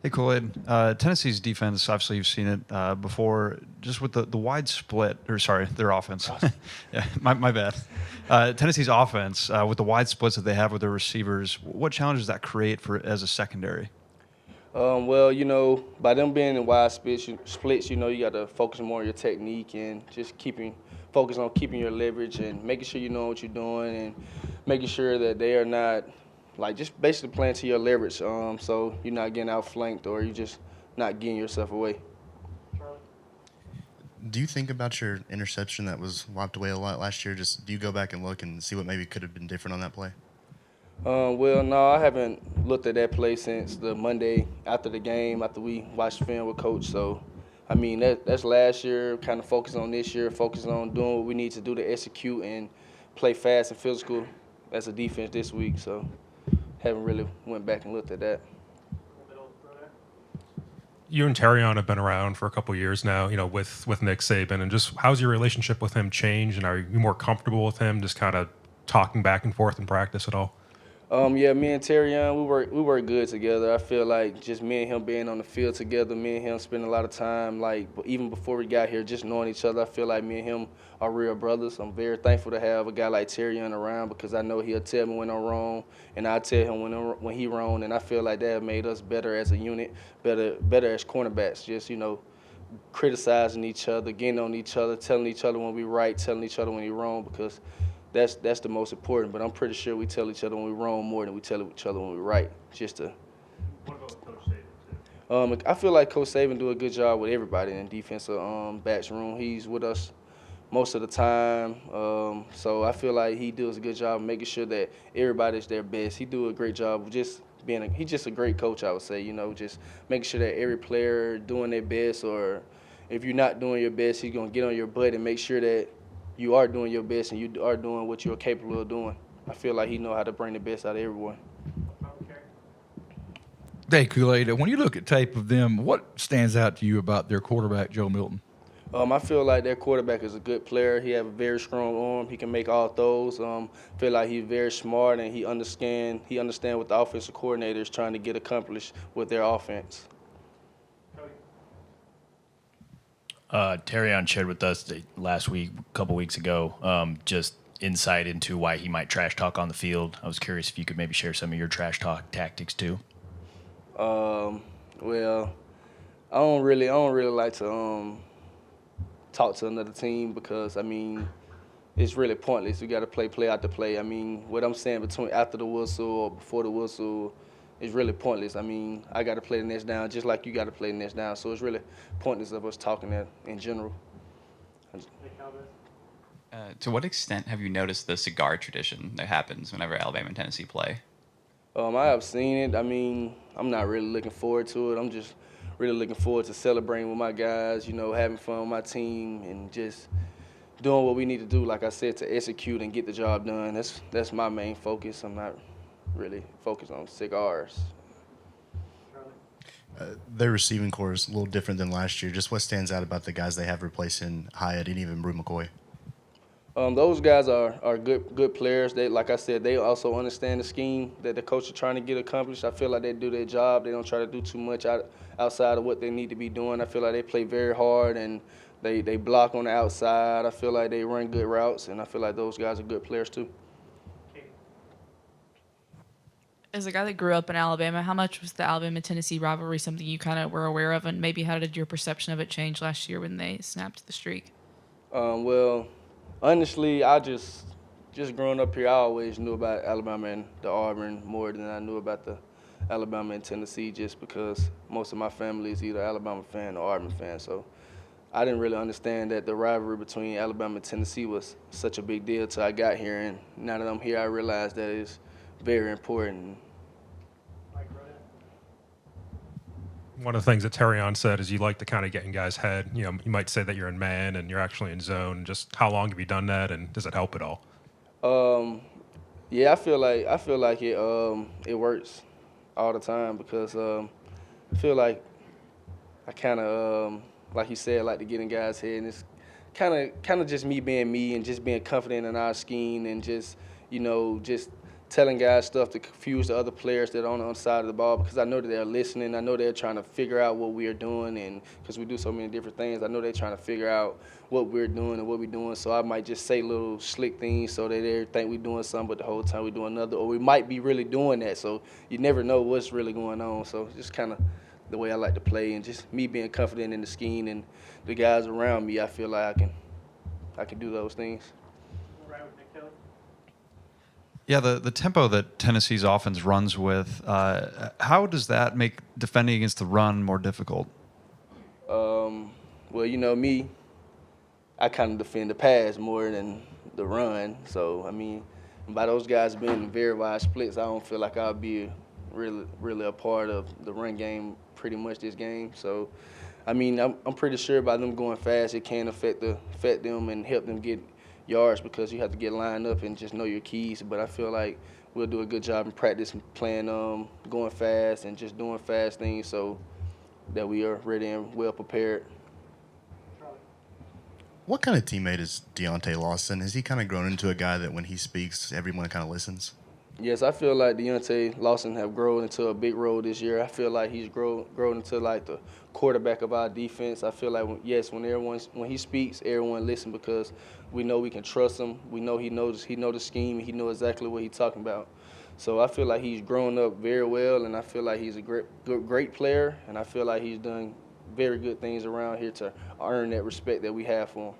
Hey, Kool-Aid. Tennessee's defense, obviously you've seen it before, just with the wide split, or sorry, their offense. Yeah, my bad. Tennessee's offense, with the wide splits that they have with their receivers, what challenges does that create for as a secondary? Well, by them being in wide splits, you got to focus more on your technique and just focus on keeping your leverage and making sure you know what you're doing and making sure that they are not, like, just basically playing to your leverage, so you're not getting outflanked or you're just not getting yourself away. Do you think about your interception that was wiped away a lot last year? Just do you go back and look and see what maybe could have been different on that play? Well, no, I haven't looked at that play since the Monday after the game, after we watched film with Coach. So, I mean, that's last year, kind of focus on this year, focus on doing what we need to do to execute and play fast and physical as a defense this week. So, haven't really went back and looked at that. You and Terrion have been around for a couple of years now, with Nick Sabin, and just how's your relationship with him changed, and are you more comfortable with him just kind of talking back and forth in practice at all? Yeah, me and Terrion, we work good together. I feel like just me and him being on the field together, me and him spending a lot of time, like even before we got here, just knowing each other. I feel like me and him are real brothers. I'm very thankful to have a guy like Terrion around because I know he'll tell me when I'm wrong, and I tell him when he wrong. And I feel like that made us better as a unit, better as cornerbacks. Just criticizing each other, getting on each other, telling each other when we right, telling each other when we wrong because. That's the most important, but I'm pretty sure we tell each other when we're wrong more than we tell each other when we're right. Just to. What about Coach Sabin, too? I feel like Coach Sabin do a good job with everybody in the defensive backs room. He's with us most of the time, so I feel like he does a good job of making sure that everybody's their best. He do a great job of just he's just a great coach, I would say. Just making sure that every player doing their best, or if you're not doing your best, he's gonna get on your butt and make sure that you are doing your best and you are doing what you're capable of doing. I feel like he know how to bring the best out of everyone. Hey, Kool-Aid, when you look at tape of them, what stands out to you about their quarterback, Joe Milton? I feel like their quarterback is a good player. He have a very strong arm. He can make all throws. Feel like he's very smart and he understand what the offensive coordinator is trying to get accomplished with their offense. Terrion shared with us last week, a couple weeks ago, just insight into why he might trash talk on the field. I was curious if you could maybe share some of your trash talk tactics too. Well, I don't really like to talk to another team because it's really pointless. You got to play after play. What I'm saying between after the whistle or before the whistle is really pointless. I got to play the next down just like you got to play the next down. So it's really pointless of us talking that in general. To what extent have you noticed the cigar tradition that happens whenever Alabama and Tennessee play? I have seen it. I'm not really looking forward to it. I'm just really looking forward to celebrating with my guys, having fun with my team and just doing what we need to do, like I said, to execute and get the job done. That's my main focus. I'm not really focused on cigars. Their receiving core is a little different than last year. Just what stands out about the guys they have replacing Hyatt and even Brew McCoy? Those guys are good players. They, like I said, they also understand the scheme that the coach is trying to get accomplished. I feel like they do their job. They don't try to do too much outside of what they need to be doing. I feel like they play very hard and they block on the outside. I feel like they run good routes, and I feel like those guys are good players too. As a guy that grew up in Alabama, how much was the Alabama-Tennessee rivalry something you kind of were aware of, and maybe how did your perception of it change last year when they snapped the streak? Well, honestly, I just growing up here, I always knew about Alabama and the Auburn more than I knew about the Alabama and Tennessee just because most of my family is either Alabama fan or Auburn fan. So I didn't really understand that the rivalry between Alabama and Tennessee was such a big deal till I got here. And now that I'm here, I realize that it's very important. One of the things that Terrion said is you like to kind of get in guys' head. You might say that you're in man and you're actually in zone. Just how long have you done that, and does it help at all? Yeah, I feel like it works all the time because I feel like I kind of like you said, like to get in guys' head, and it's kind of just me being me and just being confident in our scheme and just just telling guys stuff to confuse the other players that are on the other side of the ball, because I know that they're listening. I know they're trying to figure out what we are doing, and because we do so many different things, I know they're trying to figure out what we're doing and what we're doing. So I might just say little slick things so that they think we're doing something, but the whole time we're doing another, or we might be really doing that. So you never know what's really going on. So just kind of the way I like to play, and just me being confident in the scheme and the guys around me, I feel like I can do those things. Yeah, the tempo that Tennessee's offense runs with, how does that make defending against the run more difficult? Well, you know me, I kind of defend the pass more than the run. So, I mean, by those guys being in very wide splits, I don't feel like I'll be really a part of the run game pretty much this game. So, I mean, I'm pretty sure by them going fast, it can affect them and help them get yards, because you have to get lined up and just know your keys. But I feel like we'll do a good job in practice playing going fast and just doing fast things so that we are ready and well prepared. What kind of teammate is Deontay Lawson? Has he kind of grown into a guy that when he speaks, everyone kind of listens? Yes, I feel like Deontay Lawson have grown into a big role this year. I feel like he's grown into like the quarterback of our defense. I feel like when he speaks, everyone listens, because we know we can trust him. We know he knows the scheme. He knows exactly what he's talking about. So I feel like he's grown up very well, and I feel like he's a great player, and I feel like he's done very good things around here to earn that respect that we have for him.